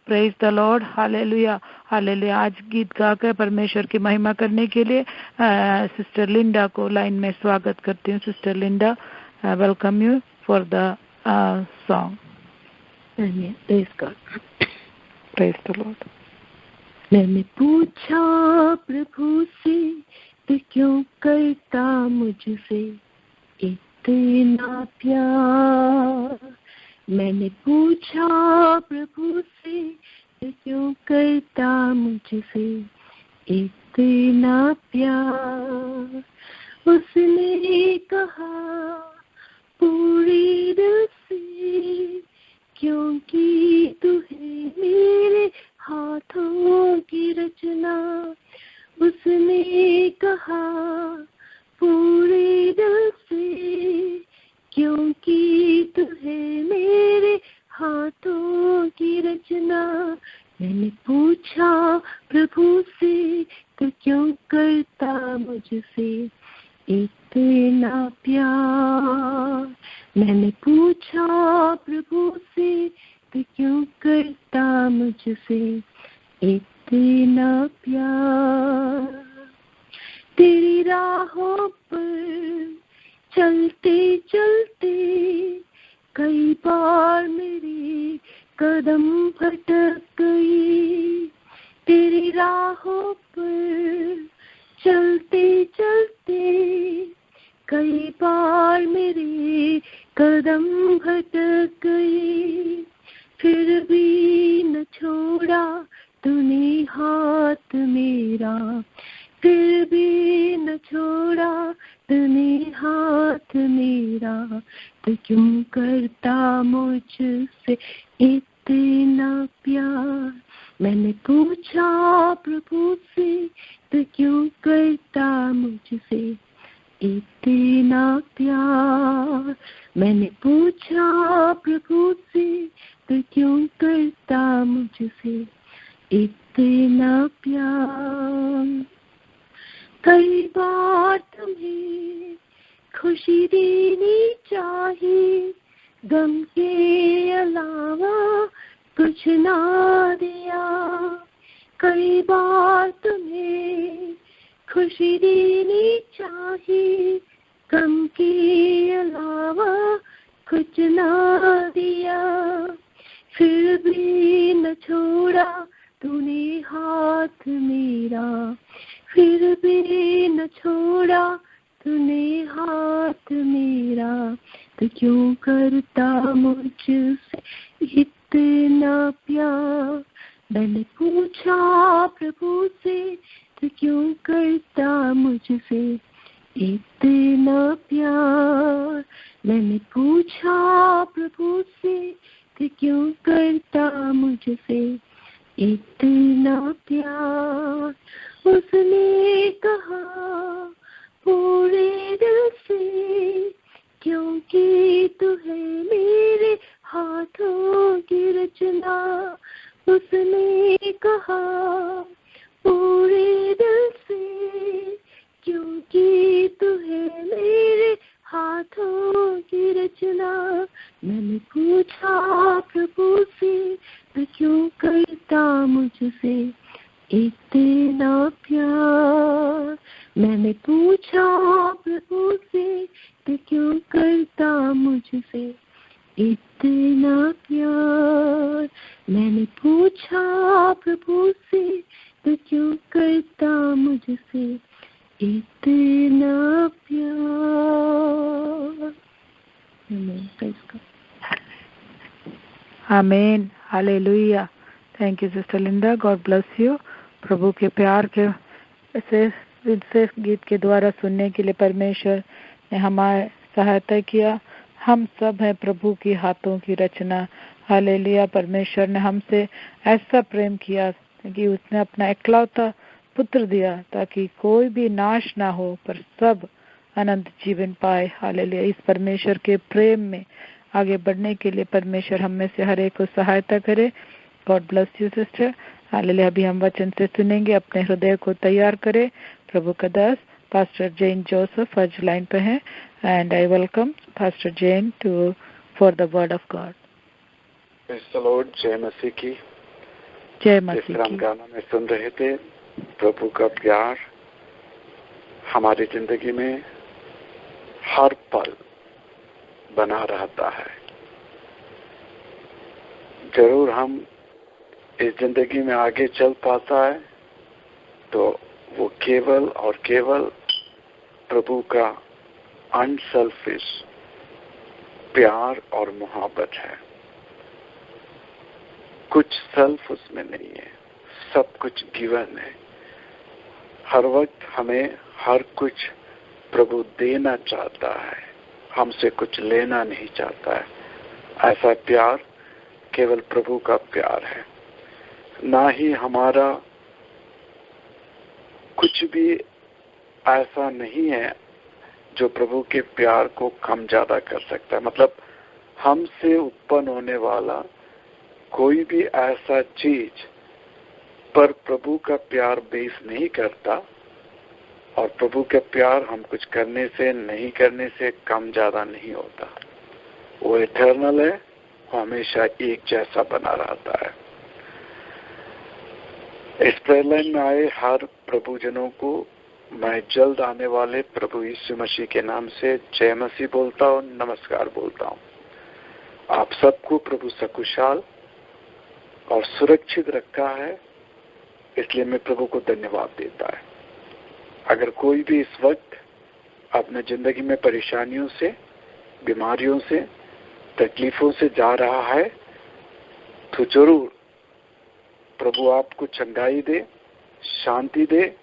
Praise the Lord, hallelujah hallelujah. आज गीत गाकर परमेश्वर की महिमा करने के लिए सिस्टर लिंडा को लाइन में स्वागत करती हूँ। Sister Linda, welcome you for the song. Praise God, praise the Lord. मैंने पूछा प्रभु से तू क्यों करता मुझसे इतना प्यार। मैंने पूछा प्रभु से तू क्यों करता मुझसे इतना प्यार। उसने कहा पूरी दिल से, क्योंकि तू है मेरे हाथों की रचना। उसने कहा पूरे दिल से, क्योंकि तू है मेरे हाथों की रचना। मैंने पूछा प्रभु से तू क्यों करता मुझसे इतना प्यार। मैंने पूछा प्रभु से तू क्यों करता मुझसे इतना प्यार। तेरी राहों पर चलते चलते कई बार मेरी कदम भटक गई। तेरी राहों पर चलते चलते कई बार मेरी कदम भटक गई। फिर भी न छोड़ा तूने हाथ मेरा, फिर भी न छोड़ा तूने हाथ मेरा। तो क्यों करता मुझसे इतना प्यार। मैंने पूछा प्रभु से तो क्यों करता मुझसे इतना प्यार। मैंने पूछा प्रभु से तो क्यों करता मुझसे इतना प्यार। कई बार तुम्हें खुशी देनी चाहिए, गम के अलावा कुछ ना दिया। कई बार तुम्हें खुशी देनी चाहिए, गम के अलावा कुछ ना दिया। फिर भी न छोड़ा तूने हाथ मेरा, फिर भी न छोड़ा तूने हाथ मेरा। तो क्यों करता मुझसे इतना प्यार। मैंने पूछा प्रभु से तो क्यों करता मुझसे इतना प्यार। मैंने पूछा प्रभु से तो क्यों करता मुझसे इतना प्यार। उसने कहा पूरे दिल से, क्योंकि तू है मेरे हाथों की रचना। उसने कहा पूरे दिल से, क्योंकि तू है मेरे हाथों की रचना। मैंने पूछा प्रभु से तो क्यों करता मुझसे इतना प्यार। मैंने पूछा प्रभु से तो क्यों करता मुझसे इतना प्यार। मैंने पूछा प्रभु से तो क्यों करता मुझसे इतना प्यार। Amen, hallelujah. Thank you sister Linda, God bless you. प्रभु के प्यार के से गीत के द्वारा सुनने के लिए परमेश्वर ने हमारे सहायता किया। हम सब हैं प्रभु की हाथों की रचना। हालेलुया। परमेश्वर ने हमसे ऐसा प्रेम किया कि उसने अपना इकलौता पुत्र दिया ताकि कोई भी नाश ना हो पर सब अनंत जीवन पाए। हालेलुया। इस परमेश्वर के प्रेम में आगे बढ़ने के लिए परमेश्वर हम में से हर एक को सहायता करे। God bless you sister. Hallelujah. अभी हम वचन से सुनेंगे, अपने हृदय को तैयार करें। प्रभु का दास पास्टर जैन जोसेफ आज लाइन पे हैं and I welcome pastor Jain to for the word of God. Praise the Lord. जय मसीह की। जय मसीह जिस हम गाना में सुन रहे थे, प्रभु का प्यार हमारी जिंदगी में हर पल बना रहता है। जरूर हम इस जिंदगी में आगे चल पाता है तो वो केवल और केवल प्रभु का अनसेल्फिश प्यार और मोहब्बत है। कुछ सेल्फ उसमें नहीं है, सब कुछ गिवन है। हर वक्त हमें हर कुछ प्रभु देना चाहता है, हमसे कुछ लेना नहीं चाहता है। ऐसा प्यार केवल प्रभु का प्यार है। ना ही हमारा कुछ भी ऐसा नहीं है जो प्रभु के प्यार को कम ज्यादा कर सकता है। मतलब हमसे उत्पन्न होने वाला कोई भी ऐसा चीज पर प्रभु का प्यार बेस नहीं करता, और प्रभु का प्यार हम कुछ करने से नहीं करने से कम ज्यादा नहीं होता। वो इटर्नल है, वो हमेशा एक जैसा बना रहता है। इस प्रेयर लाइन में आए हर प्रभुजनों को मैं जल्द आने वाले प्रभु यीशु मसीह के नाम से जय मसीह बोलता हूँ, नमस्कार बोलता हूँ। आप सबको प्रभु सकुशल और सुरक्षित रखा है, इसलिए मैं प्रभु को धन्यवाद देता है। अगर कोई भी इस वक्त अपने जिंदगी में परेशानियों से, बीमारियों से, तकलीफों से जा रहा है तो जरूर प्रभु आपको चंगाई दे, शांति दे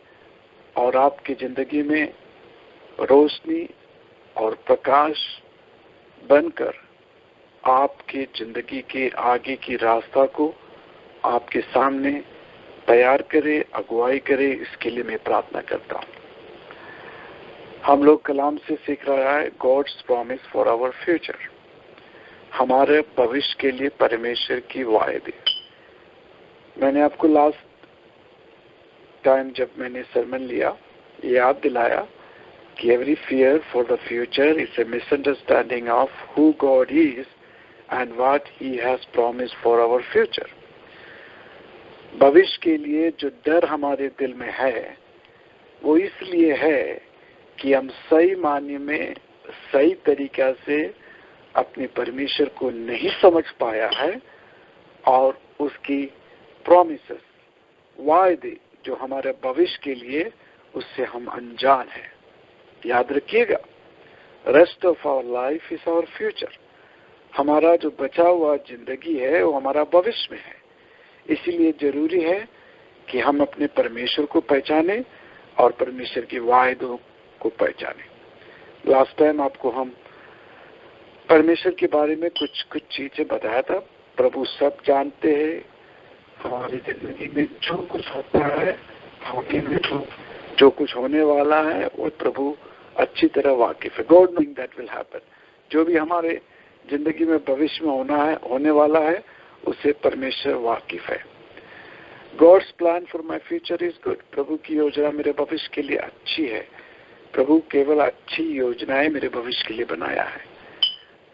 और आपकी जिंदगी में रोशनी और प्रकाश बनकर आपकी जिंदगी के आगे की रास्ता को आपके सामने तैयार करे, अगुवाई करे। इसके लिए मैं प्रार्थना करता हूँ। हम लोग कलाम से सीख रहा है God's promise for our future, हमारे भविष्य के लिए परमेश्वर की वायदे। मैंने आपको लास्ट टाइम जब मैंने सरमन लिया याद दिलाया कि every fear for the future is a misunderstanding of who God is and what he has promised for our future. भविष्य के लिए जो डर हमारे दिल में है वो इसलिए है कि हम सही मायने में सही तरीका से अपने परमेश्वर को नहीं समझ पाया है और उसकी प्रॉमिसेस, वायदे जो हमारे भविष्य के लिए, उससे हम अनजान हैं। याद रखिएगा, rest of our life is our future. हमारा जो बचा हुआ जिंदगी है वो हमारा भविष्य में है। इसीलिए जरूरी है कि हम अपने परमेश्वर को पहचाने और परमेश्वर के वायदों को पहचाने। लास्ट टाइम आपको हम परमेश्वर के बारे में कुछ चीजें बताया था। प्रभु सब जानते हैं, हमारी जिंदगी में जो कुछ होता है, जो कुछ होने वाला है वो प्रभु अच्छी तरह वाकिफ है। God knowing that will happen. जो भी हमारे जिंदगी में भविष्य में होने वाला है उससे परमेश्वर वाकिफ है। God's plan for my future is good. प्रभु की योजना मेरे भविष्य के लिए अच्छी है। प्रभु केवल अच्छी योजनाएं मेरे भविष्य के लिए बनाया है।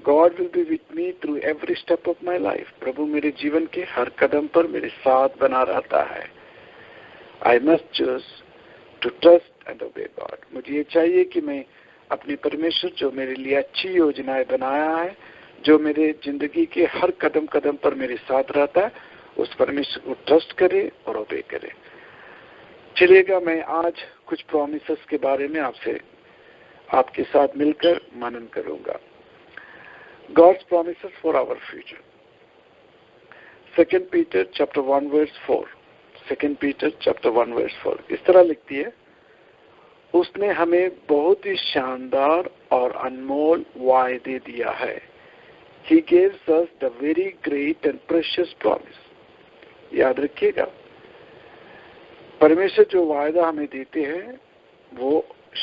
God will be with me through every step of my life. प्रभु मेरे जीवन के हर कदम पर मेरे साथ बना रहता है। I must choose to trust and obey God. मुझे ये चाहिए कि मैं अपने परमेश्वर जो मेरे लिए अच्छी योजनाएं बनाया है, जो मेरे जिंदगी के हर कदम कदम पर मेरे साथ रहता है, उस परमेश्वर को ट्रस्ट करे और ओबे करे। चलिएगा, मैं आज कुछ प्रॉमिसेस के बारे में आपके साथ मिलकर मनन करूंगा। God's promises for our future. 2 Peter chapter 1 verse 4. 2 Peter chapter 1 verse 4. इस तरह लिखती है, उसने हमें बहुत ही शानदार और अनमोल वायदे दिया है। He gives us the very great and precious promise. याद रखिएगा, परमेश्वर जो वायदा हमें देते हैं वो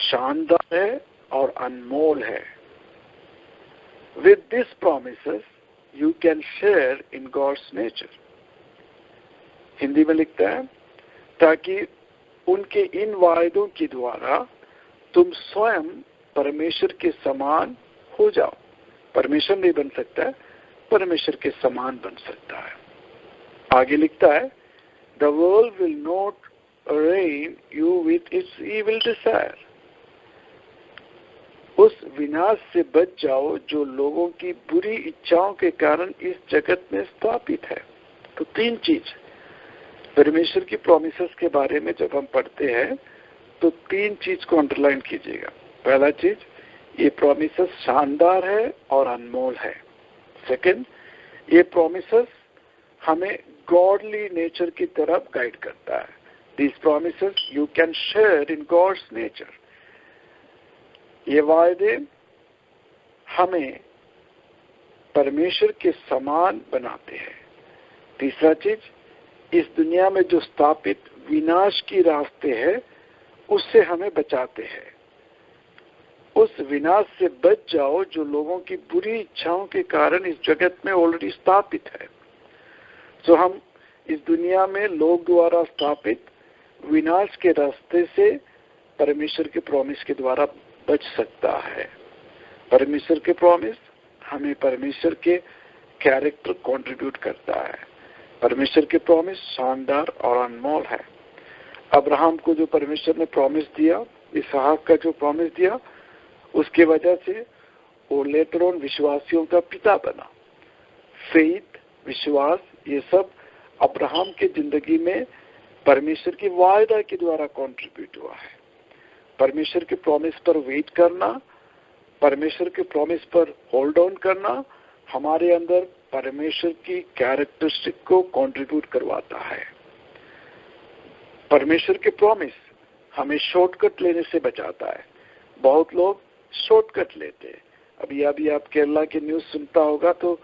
शानदार है और अनमोल है। With these promises, you can share in God's nature. Hindi में लिखता है, ताकि उनके इन वायदों के द्वारा तुम स्वयं परमेश्वर के समान हो जाओ। परमेश्वर नहीं बन सकता है, परमेश्वर के समान बन सकता है। आगे लिखता है, The world will not reign you with its evil desire. उस विनाश से बच जाओ जो लोगों की बुरी इच्छाओं के कारण इस जगत में स्थापित है। तो 3 चीज परमेश्वर की प्रॉमिसेस के बारे में जब हम पढ़ते हैं तो 3 चीज को अंडरलाइन कीजिएगा। पहला चीज, ये प्रॉमिसेस शानदार है और अनमोल है। सेकंड, ये प्रॉमिसेस हमें गॉडली नेचर की तरफ गाइड करता है। These promises you can share in God's nature. ये वायदे हमें परमेश्वर के समान बनाते हैं। तीसरा चीज, इस दुनिया में जो स्थापित विनाश की रास्ते हैं उससे हमें बचाते हैं। उस विनाश से बच जाओ जो लोगों की बुरी इच्छाओं के कारण इस जगत में ऑलरेडी स्थापित है। तो हम इस दुनिया में लोग द्वारा स्थापित विनाश के रास्ते से परमेश्वर के प्रॉमिस के द्वारा बच सकता है। परमेश्वर के प्रॉमिस हमें परमेश्वर के कैरेक्टर कंट्रीब्यूट करता है। परमेश्वर के प्रॉमिस शानदार और अनमोल है। अब्राहम को जो परमेश्वर ने प्रॉमिस दिया, इसहाक का जो प्रॉमिस दिया, उसके वजह से वो लेटर ऑन विश्वासियों का पिता बना। फेथ, विश्वास, ये सब अब्राहम की जिंदगी में परमेश्वर की वायदा के द्वारा कंट्रीब्यूट हुआ है। परमेश्वर के प्रॉमिस पर वेट करना, परमेश्वर के प्रॉमिस पर होल्ड ऑन करना हमारे अंदर परमेश्वर की कैरेक्टरिस्टिक को कंट्रीब्यूट करवाता है। परमेश्वर के प्रॉमिस हमें शॉर्टकट लेने से बचाता है। बहुत लोग शॉर्टकट लेते हैं। अभी आप केरला की न्यूज सुनता होगा तो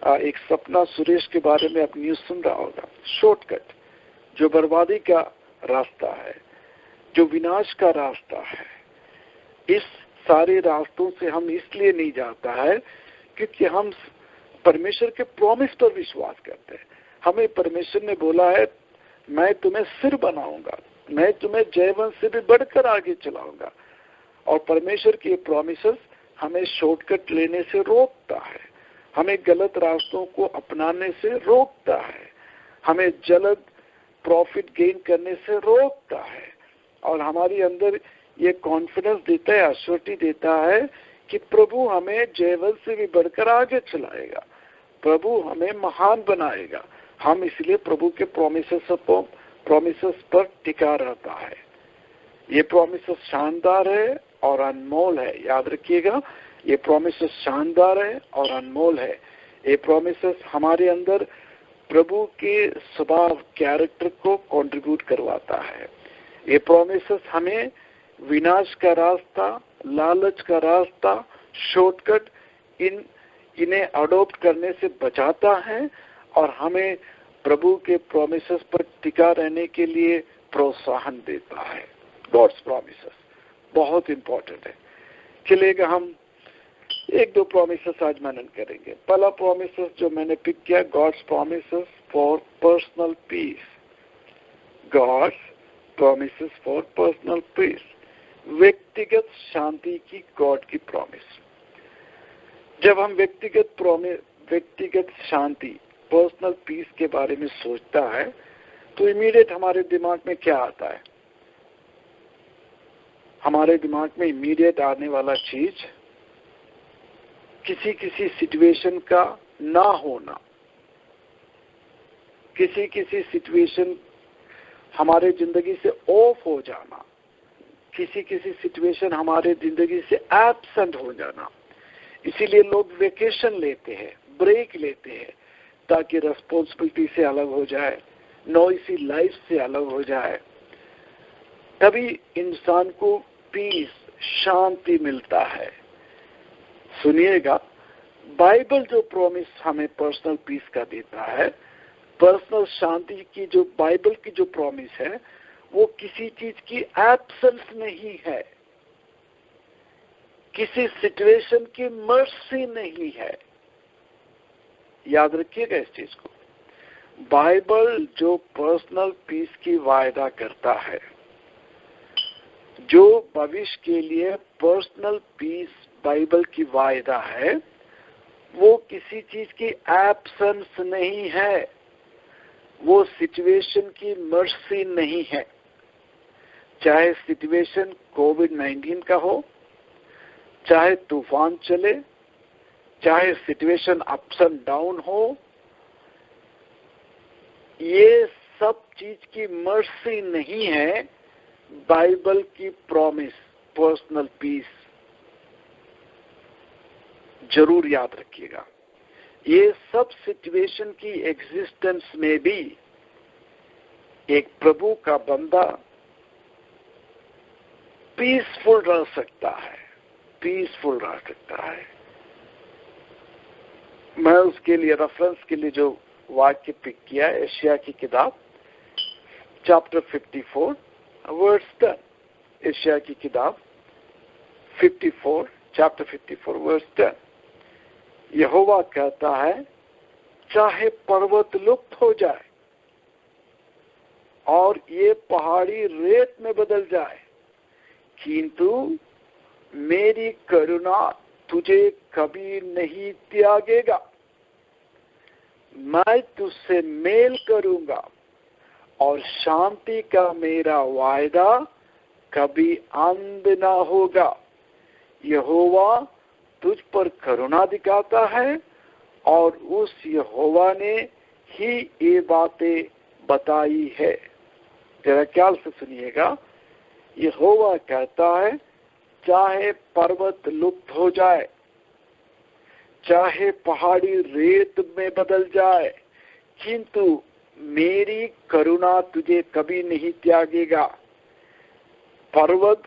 एक सपना सुरेश के बारे में आप न्यूज सुन रहा होगा। शॉर्टकट जो बर्बादी का रास्ता है, जो विनाश का रास्ता है, इस सारे रास्तों से हम इसलिए नहीं जाता है क्योंकि हम परमेश्वर के प्रॉमिस पर विश्वास करते हैं। हमें परमेश्वर ने बोला है, मैं तुम्हें सिर बनाऊंगा, मैं तुम्हें जयवंत से भी बढ़कर आगे चलाऊंगा। और परमेश्वर के प्रॉमिसेस हमें शॉर्टकट लेने से रोकता है, हमें गलत रास्तों को अपनाने से रोकता है, हमें जल्द प्रॉफिट गेन करने से रोकता है और हमारी अंदर ये कॉन्फिडेंस देता है, एश्योरिटी देता है कि प्रभु हमें जयवंत से भी बढ़कर आगे चलाएगा, प्रभु हमें महान बनाएगा। हम इसलिए प्रभु के प्रॉमिसेस पर टिका रहता है। ये प्रॉमिसेस शानदार है और अनमोल है। याद रखिएगा, ये प्रॉमिसेस शानदार है और अनमोल है। ये प्रॉमिसेस हमारे अंदर प्रभु के स्वभाव, कैरेक्टर को कंट्रीब्यूट करवाता है। ये प्रोमिसेस हमें विनाश का रास्ता, लालच का रास्ता, शॉर्टकट इन्हें अडॉप्ट करने से बचाता है और हमें प्रभु के प्रोमिसेस पर टिका रहने के लिए प्रोत्साहन देता है। गॉड्स प्रोमिसेस बहुत इंपॉर्टेंट है। चलेगा, हम 1-2 प्रोमिसेस आज मनन करेंगे। पहला प्रोमिसेस जो मैंने पिक किया, God's promises for personal peace. God's promises for personal peace, व्यक्तिगत शांति की गॉड की प्रॉमिस। जब हम व्यक्तिगत शांति, पर्सनल पीस के बारे में सोचता है तो इमीडिएट हमारे दिमाग में क्या आता है? हमारे दिमाग में इमीडिएट आने वाला चीज किसी सिचुएशन का ना होना, किसी सिचुएशन हमारे जिंदगी से ऑफ हो जाना, किसी सिचुएशन हमारे जिंदगी से एब्सेंट हो जाना। इसीलिए लोग वेकेशन लेते हैं, ब्रेक लेते हैं ताकि रेस्पॉन्सिबिलिटी से अलग हो जाए, नॉइसी लाइफ से अलग हो जाए। तभी इंसान को पीस, शांति मिलता है। सुनिएगा, बाइबल जो प्रॉमिस हमें पर्सनल पीस का देता है, पर्सनल शांति की जो बाइबल की जो प्रॉमिस है, वो किसी चीज की एब्सेंस नहीं है, किसी सिचुएशन की मर्सी नहीं है। याद रखिएगा इस चीज को। बाइबल जो पर्सनल पीस की वायदा करता है, जो भविष्य के लिए पर्सनल पीस बाइबल की वायदा है, वो किसी चीज की एब्सेंस नहीं है। वो सिचुएशन की मर्सी नहीं है। चाहे सिचुएशन कोविड-19 का हो, चाहे तूफान चले, चाहे सिचुएशन अप्स एंड डाउन हो, ये सब चीज की मर्सी नहीं है। बाइबल की प्रॉमिस, पर्सनल पीस, जरूर याद रखिएगा। ये सब सिचुएशन की एग्जिस्टेंस में भी एक प्रभु का बंदा पीसफुल रह सकता है, पीसफुल रह सकता है। मैं उसके लिए रेफरेंस के लिए जो वाक्य पिक किया है, यशायाह की किताब चैप्टर 54 वर्स 10। यशायाह की किताब 54 चैप्टर 54 वर्स 10। यहोवा कहता है, चाहे पर्वत लुप्त हो जाए और ये पहाड़ी रेत में बदल जाए, किंतु मेरी करुणा तुझे कभी नहीं त्यागेगा। मैं तुझसे मेल करूंगा और शांति का मेरा वायदा कभी अंत ना होगा। यहोवा तुझ पर करुणा दिखाता है और उस यहोवा ने ही ये बातें बताई है। जरा ख्याल से सुनिएगा। यहोवा कहता है, चाहे पर्वत लुप्त हो जाए, चाहे पहाड़ी रेत में बदल जाए, किंतु मेरी करुणा तुझे कभी नहीं त्यागेगा। पर्वत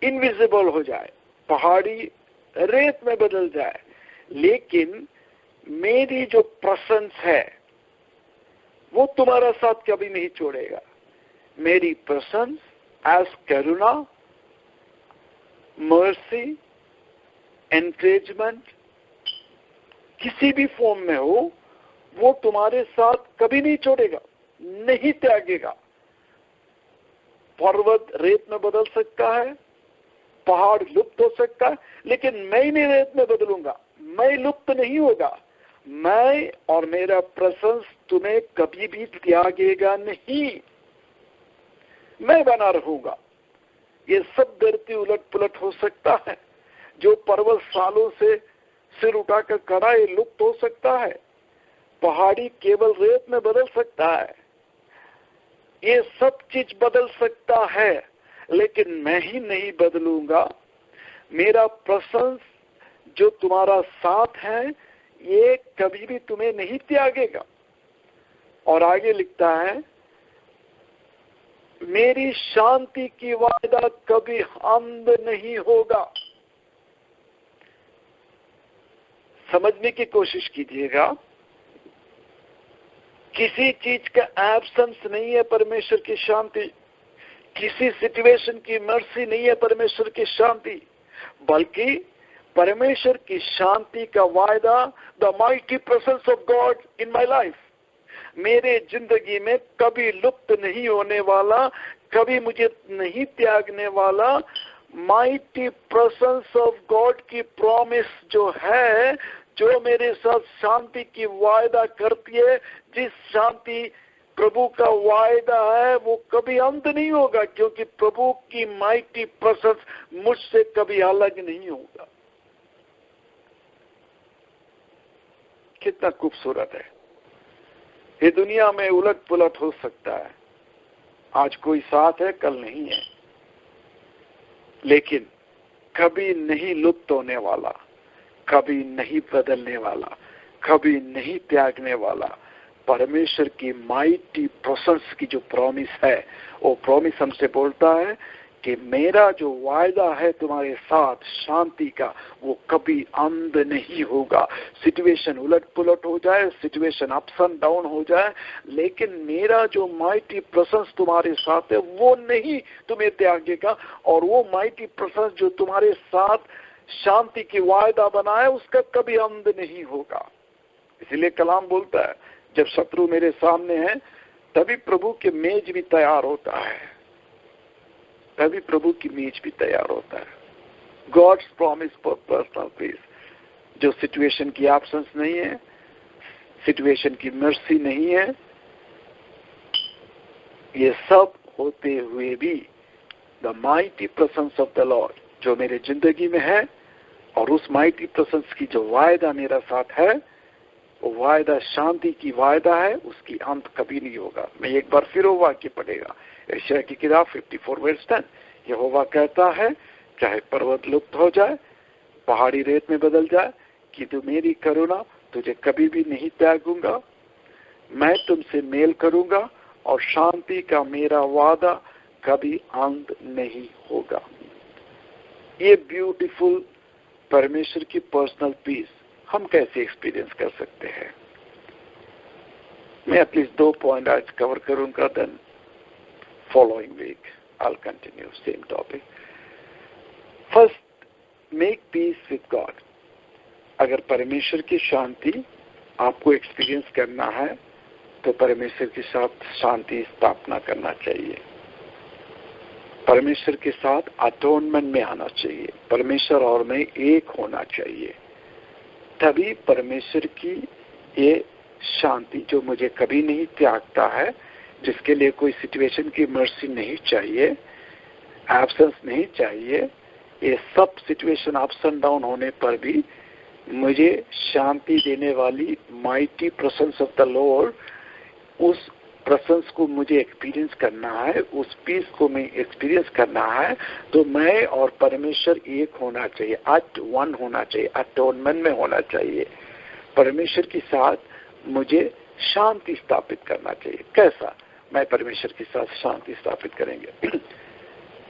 इनविजिबल हो जाए, पहाड़ी रेत में बदल जाए, लेकिन मेरी जो प्रेजेंस है वो तुम्हारा साथ कभी नहीं छोड़ेगा। मेरी प्रेजेंस एज करुणा, मर्सी, एनकरेजमेंट, किसी भी फॉर्म में हो, वो तुम्हारे साथ कभी नहीं छोड़ेगा, नहीं त्यागेगा। पर्वत रेत में बदल सकता है, पहाड़ लुप्त हो सकता है, लेकिन मैं नहीं रेत में बदलूंगा, मैं लुप्त नहीं होगा। मैं और मेरा प्रेजेंस तुम्हें कभी भी त्यागेगा नहीं, मैं बना रहूंगा। ये सब धरती उलट पुलट हो सकता है, जो पर्वत सालों से सिर उठाकर खड़ा है लुप्त हो सकता है, पहाड़ी केवल रेत में बदल सकता है, ये सब चीज बदल सकता है, लेकिन मैं ही नहीं बदलूंगा। मेरा प्रेजेंस जो तुम्हारा साथ है, ये कभी भी तुम्हें नहीं त्यागेगा। और आगे लिखता है, मेरी शांति की वायदा कभी अंत नहीं होगा। समझने की कोशिश कीजिएगा, किसी चीज का एब्सेंस नहीं है परमेश्वर की शांति, किसी सिचुएशन की मर्सी नहीं है परमेश्वर की शांति, बल्कि परमेश्वर की शांति का वायदा, the mighty presence of God in my life, मेरे जिंदगी में कभी लुप्त नहीं होने वाला, कभी मुझे नहीं त्यागने वाला। माइटी प्रेजेंस ऑफ गॉड की प्रॉमिस जो है, जो मेरे साथ शांति की वायदा करती है, जिस शांति प्रभु का वायदा है, वो कभी अंत नहीं होगा, क्योंकि प्रभु की माइटी प्रेजेंस मुझसे कभी अलग नहीं होगा। कितना खूबसूरत है। ये दुनिया में उलट पुलट हो सकता है, आज कोई साथ है, कल नहीं है, लेकिन कभी नहीं लुप्त होने वाला, कभी नहीं बदलने वाला, कभी नहीं त्यागने वाला परमेश्वर की माइटी प्रेजेंस की जो प्रॉमिस है, वो प्रॉमिस हमसे बोलता है कि मेरा जो वायदा है तुम्हारे साथ शांति का, वो कभी अंत नहीं होगा। सिचुएशन उलट पुलट हो जाए, सिचुएशन अप्स एंड डाउन हो जाए, लेकिन मेरा जो माइटी प्रेजेंस तुम्हारे साथ है, वो नहीं तुम्हें त्यागेगा। और वो माइटी प्रेजेंस जो तुम्हारे साथ शांति की वायदा बना है, उसका कभी अंत नहीं होगा। इसीलिए कलाम बोलता है, जब शत्रु मेरे सामने है, तभी प्रभु के मेज भी तैयार होता है, तभी प्रभु की मेज भी तैयार होता है। God's promise for personal peace, जो सिचुएशन की एब्सेंस नहीं है, सिचुएशन की मर्सी नहीं है, ये सब होते हुए भी the mighty presence of the Lord जो मेरे जिंदगी में है, और उस माइटी प्रेजेंस की जो वायदा मेरा साथ है, वो वायदा शांति की वायदा है, उसकी अंत कभी नहीं होगा। मैं एक बार फिर वो वाक्य पढ़ेगा, यशायाह की किताब 54 वर्स 10। यहोवा कहता है, चाहे पर्वत लुप्त हो जाए, पहाड़ी रेत में बदल जाए, कि तू मेरी करुणा तुझे कभी भी नहीं त्यागूंगा, मैं तुमसे मेल करूंगा और शांति का मेरा वादा कभी अंत नहीं होगा। ये ब्यूटीफुल परमेश्वर की पर्सनल पीस हम कैसे एक्सपीरियंस कर सकते हैं? मैं एटलीस्ट 2 पॉइंट आज कवर करूंगा, then following week I'll continue same topic. First, make peace with God. अगर परमेश्वर की शांति आपको एक्सपीरियंस करना है तो परमेश्वर के साथ शांति स्थापना करना चाहिए, परमेश्वर के साथ अटोनमेंट में आना चाहिए, परमेश्वर और मैं एक होना चाहिए। तभी परमेश्वर की ये शांति जो मुझे कभी नहीं त्यागता है, जिसके लिए कोई सिचुएशन की मर्सी नहीं चाहिए, एब्सेंस नहीं चाहिए, ये सब सिचुएशन अप्स एंड डाउन होने पर भी मुझे शांति देने वाली mighty presence of the Lord, उस प्रेजेंस को मुझे एक्सपीरियंस करना है, उस पीस को मैं एक्सपीरियंस करना है, तो मैं और परमेश्वर एक होना चाहिए, एट वन होना चाहिए, अटोनमेंट में होना चाहिए। परमेश्वर के साथ मुझे शांति स्थापित करना चाहिए। कैसा मैं परमेश्वर के साथ शांति स्थापित करेंगे?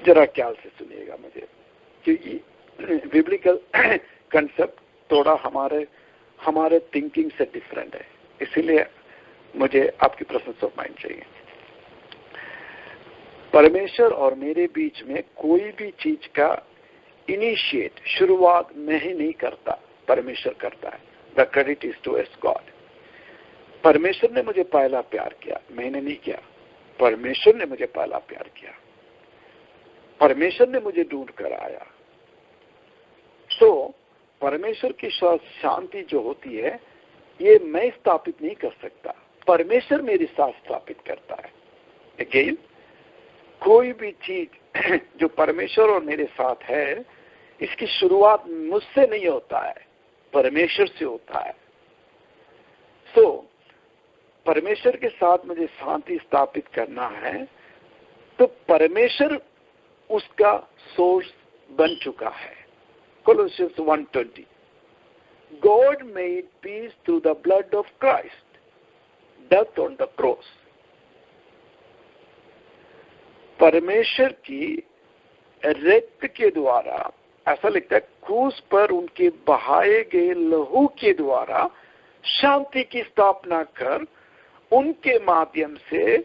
जरा ख्याल से सुनिएगा मुझे, क्योंकि बिब्लिकल कंसेप्ट थोड़ा हमारे थिंकिंग से डिफरेंट है, इसीलिए मुझे आपकी प्रेजेंस ऑफ माइंड चाहिए। परमेश्वर और मेरे बीच में कोई भी चीज का इनिशिएट, शुरुआत मैं ही नहीं करता, परमेश्वर करता है। The credit is to us God. परमेश्वर ने मुझे पहला प्यार किया, मैंने नहीं किया, परमेश्वर ने मुझे पहला प्यार किया, परमेश्वर ने मुझे ढूंढ कर आया। तो परमेश्वर की शांति जो होती है, ये मैं स्थापित नहीं कर सकता, परमेश्वर मेरे साथ स्थापित करता है। अगेन, कोई भी चीज जो परमेश्वर और मेरे साथ है, इसकी शुरुआत मुझसे नहीं होता है, परमेश्वर से होता है। तो परमेश्वर के साथ मुझे शांति स्थापित करना है, तो परमेश्वर उसका सोर्स बन चुका है। Colossians 1:20, God made peace through the blood of Christ, death on the cross. परमेश्वर की रक्त के द्वारा, ऐसा लिखता है, क्रूस पर उनके बहाए गए लहू के द्वारा शांति की स्थापना कर उनके माध्यम से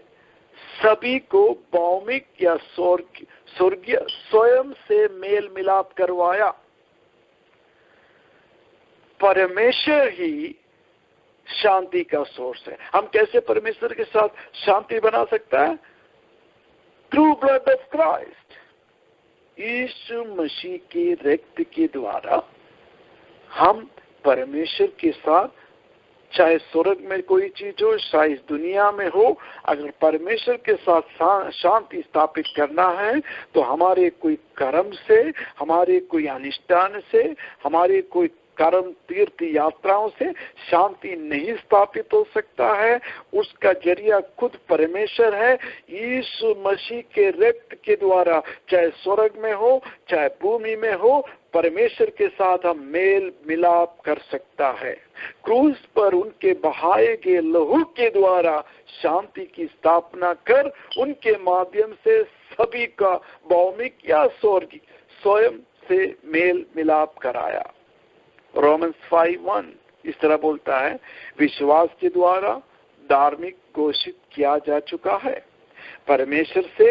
सभी को भौमिक या स्वर्गीय स्वयं से मेल मिलाप करवाया। परमेश्वर ही शांति का सोर्स है। हम कैसे परमेश्वर के साथ शांति बना सकता है? थ्रू ब्लड ऑफ क्राइस्ट, यीशु मसीह के रक्त के द्वारा हम परमेश्वर के साथ, चाहे स्वर्ग में कोई चीज हो, चाहे इस दुनिया में हो, अगर परमेश्वर के साथ शांति स्थापित करना है तो हमारे कोई कर्म से, हमारे कोई अनुष्ठान से, हमारे कोई कर्म तीर्थ यात्राओं से शांति नहीं स्थापित हो सकता है। उसका जरिया खुद परमेश्वर है। यीशु मसीह के रक्त के द्वारा, चाहे स्वर्ग में हो चाहे भूमि में हो, परमेश्वर के साथ हम मेल मिलाप कर सकता है। क्रूस पर उनके बहाए गए लहू के द्वारा शांति की स्थापना कर उनके माध्यम से सभी का भौमिक या स्वर्गीय स्वयं से मेल मिलाप कराया। रोमन्स 5:1 इस तरह बोलता है, विश्वास के द्वारा धार्मिक घोषित किया जा चुका है। परमेश्वर से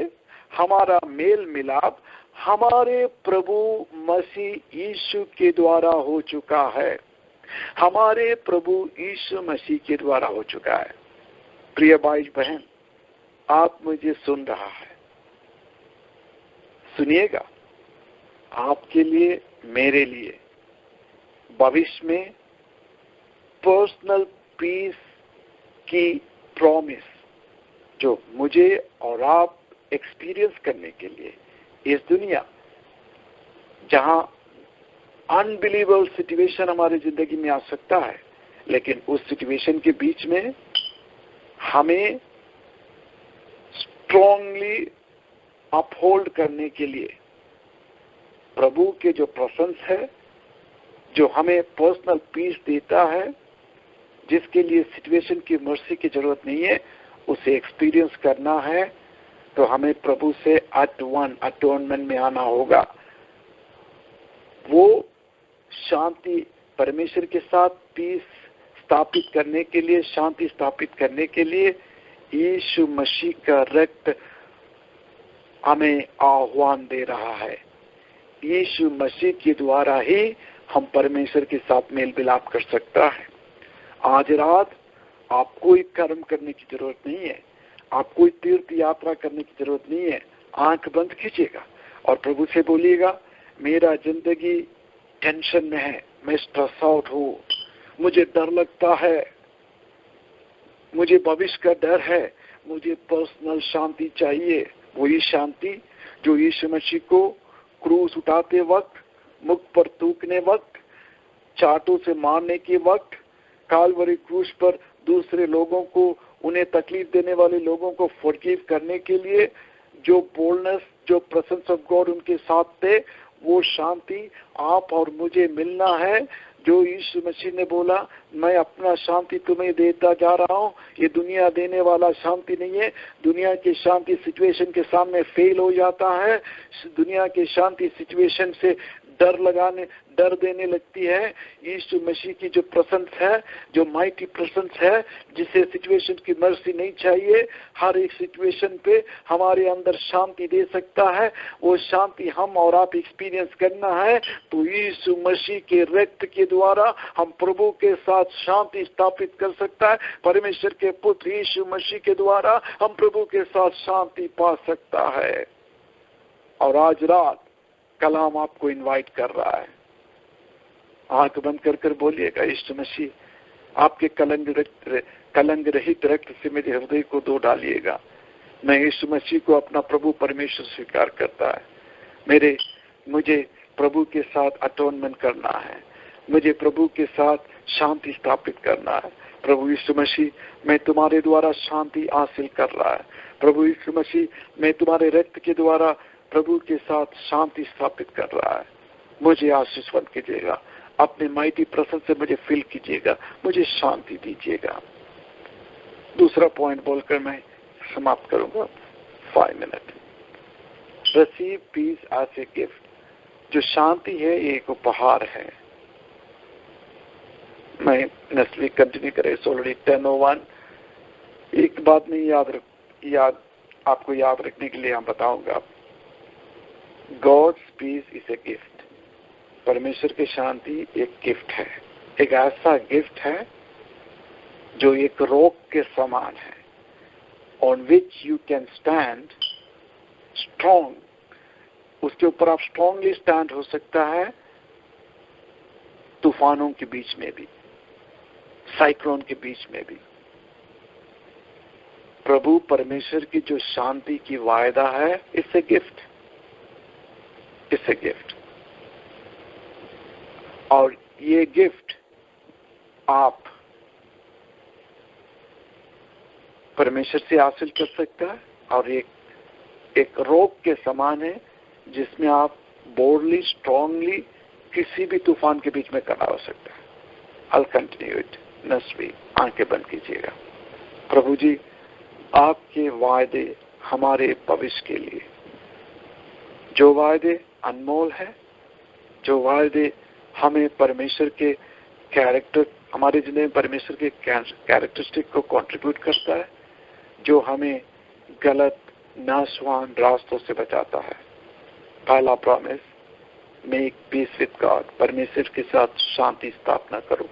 हमारा मेल मिलाप हमारे प्रभु मसीह यीशु के द्वारा हो चुका है। हमारे प्रभु यीशु मसीह के द्वारा हो चुका है। प्रिय भाई बहन, आप मुझे सुन रहा है, सुनिएगा। आपके लिए, मेरे लिए भविष्य में पर्सनल पीस की प्रॉमिस जो मुझे और आप एक्सपीरियंस करने के लिए इस दुनिया जहां अनबिलीवेबल सिचुएशन हमारी जिंदगी में आ सकता है, लेकिन उस सिचुएशन के बीच में हमें स्ट्रांगली अपहोल्ड करने के लिए प्रभु के जो प्रेजेंस है, जो हमें पर्सनल पीस देता है, जिसके लिए सिचुएशन की मर्सी की जरूरत नहीं है, उसे एक्सपीरियंस करना है, तो हमें प्रभु से अटोनमेंट में आना होगा। वो शांति परमेश्वर के साथ पीस स्थापित करने के लिए, शांति स्थापित करने के लिए यीशु मसीह का रक्त हमें आह्वान दे रहा है। यीशु मसीह के द्वारा ही हम परमेश्वर के साथ मेल मिलाप कर सकता है। आज रात आप कोई कर्म करने की जरूरत नहीं है, आप कोई तीर्थ यात्रा करने की जरूरत नहीं है। आंख बंद कीजिएगा और प्रभु से बोलिएगा, मेरा जिंदगी टेंशन में है, मैं स्ट्रेस आउट हूं, मुझे डर लगता है, मुझे भविष्य का डर है, मुझे पर्सनल शांति चाहिए। वही शांति जो यीशु मसीह को क्रूस उठाते वक्त, मुख पर थूकने वक्त, चाटों से मारने के वक्त, कालवरी क्रूस पर दूसरे लोगों को, उन्हें तकलीफ देने वाले लोगों को फॉरगिव करने के लिए जो बोल्डनेस, जो प्रेजेंस ऑफ गॉड उनके साथ थे, वो शांति आप और मुझे मिलना है। जो यीशु मसीह ने बोला, मैं अपना शांति तुम्हें देता जा रहा हूँ, ये दुनिया देने वाला शांति नहीं है। दुनिया की शांति सिचुएशन के सामने फेल हो जाता है। दुनिया की शांति सिचुएशन से डर देने लगती है। यीशु मसीह की जो प्रेजेंस है, जो माइटी प्रेजेंस है, जिसे सिचुएशन की मर्सी नहीं चाहिए, हर एक सिचुएशन पे हमारे अंदर शांति दे सकता है। वो शांति हम और आप एक्सपीरियंस करना है, तो यीशु मसीह के रक्त के द्वारा हम प्रभु के साथ शांति स्थापित कर सकता है। परमेश्वर के पुत्र यीशु मसीह के द्वारा हम प्रभु के साथ शांति पा सकता है। और आज रात कलाम आपको इनवाइट कर रहा है। आंख बंद कर बोलिएगा, यीशु मसीह आपके कलंक रहित रक्त से मेरे हृदय को धो डालिएगा। मैं यीशु मसीह को अपना प्रभु परमेश्वर स्वीकार करता है। मुझे प्रभु के साथ अटोनमेंट करना है, मुझे प्रभु के साथ शांति स्थापित करना है। प्रभु यीशु मसीह, मैं तुम्हारे द्वारा शांति हासिल कर रहा है। प्रभु यीशु मसीह, मैं तुम्हारे रक्त के द्वारा प्रभु के साथ शांति स्थापित कर रहा है। मुझे आशीषवंत कीजिएगा, अपने माइटी प्रेजेंस से मुझे फिल कीजिएगा, मुझे शांति दीजिएगा। दूसरा पॉइंट बोलकर मैं समाप्त करूंगा। 5 minute. Receive peace as a gift. जो शांति है ये एक उपहार है। मैं नस्ली कंटिन्यू करें, ऑलरेडी 10:01। एक बात नहीं आपको याद रखने के लिए हम बताऊंगा। God's peace is a gift. परमेश्वर की शांति एक गिफ्ट है, एक ऐसा गिफ्ट है जो एक रॉक के समान है, on which you can stand strong. उसके ऊपर आप स्ट्रांगली स्टैंड हो सकता है, तूफानों के बीच में भी, साइक्लोन के बीच में भी। प्रभु परमेश्वर की जो शांति की वायदा है, it's a gift, it's a gift. और ये गिफ्ट आप परमेश्वर से हासिल कर सकता है, और एक रॉक के समान है जिसमें आप बोल्डली, स्ट्रांगली किसी भी तूफान के बीच में खड़ा हो सकता है। I'll continue it next week। आंखें बंद कीजिएगा। प्रभु जी, आपके वायदे हमारे भविष्य के लिए, जो वायदे अनमोल है, जो वायदे हमें परमेश्वर के कैरेक्टर, हमारे जिंदगी में परमेश्वर के कैरेक्टरिस्टिक को कंट्रीब्यूट करता है, जो हमें गलत नाशवान रास्तों से बचाता है। पहला promise, make peace with God. परमेश्वर के साथ शांति स्थापना करो।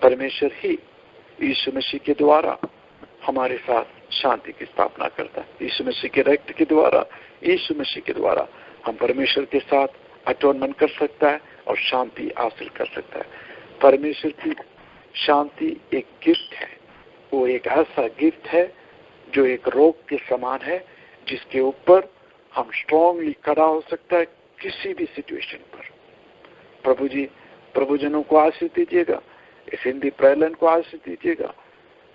परमेश्वर ही यीशु मसीह के द्वारा हमारे साथ शांति की स्थापना करता है। यीशु मसीह के रक्त के द्वारा, यीशु मसीह के द्वारा हम परमेश्वर के साथ अटोनमेंट कर सकता है और शांति हासिल कर सकता है। परमेश्वर की शांति एक गिफ्ट है, वो एक ऐसा गिफ्ट है जो एक रोग के समान है, जिसके ऊपर हम स्ट्रांगली खड़ा हो सकता है किसी भी सिचुएशन पर। प्रभु जी प्रभुजनों को आशीष दीजिएगा, इस हिंदी प्रैलन को आशीष दीजिएगा,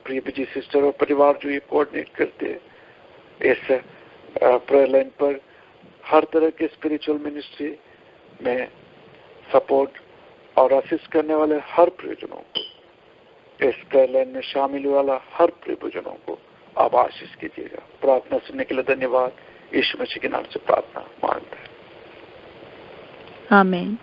प्रिय जी सिस्टर और परिवार जो ये कोऑर्डिनेट करते हैं इस प्रैलन पर, हर तरह के स्पिरिचुअल मिनिस्ट्री में सपोर्ट और असिस्ट करने वाले हर प्रियजनों को, इस प्रैलन में शामिल वाला हर प्रियजनों को आप आशीष कीजिएगा। प्रार्थना सुनने के लिए धन्यवाद। यीशु मसीह के नाम से प्रार्थना मांगते हैं, आमीन।